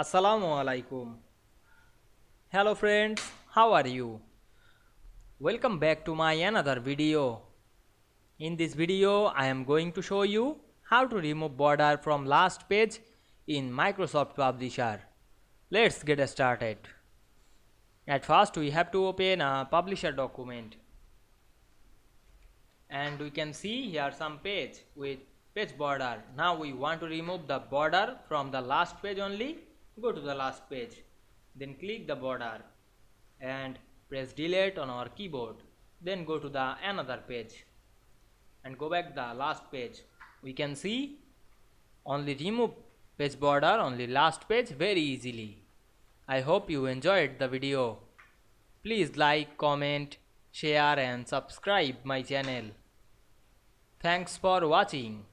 Assalamu Walaikum. Hello friends, how are you? Welcome back to my another video. In this video, I am going to show you how to remove border from last page in Microsoft Publisher. Let's get started. At first, we have to open a Publisher document. And we can see here some page with page border. Now we want to remove the border from the last page only. Go to the last page, then click the border and press delete on our keyboard. Then go to the another page and go back the last page. We can see only remove page border, only last page very easily. I hope you enjoyed the video. Please like, comment, share and subscribe my channel. Thanks for watching.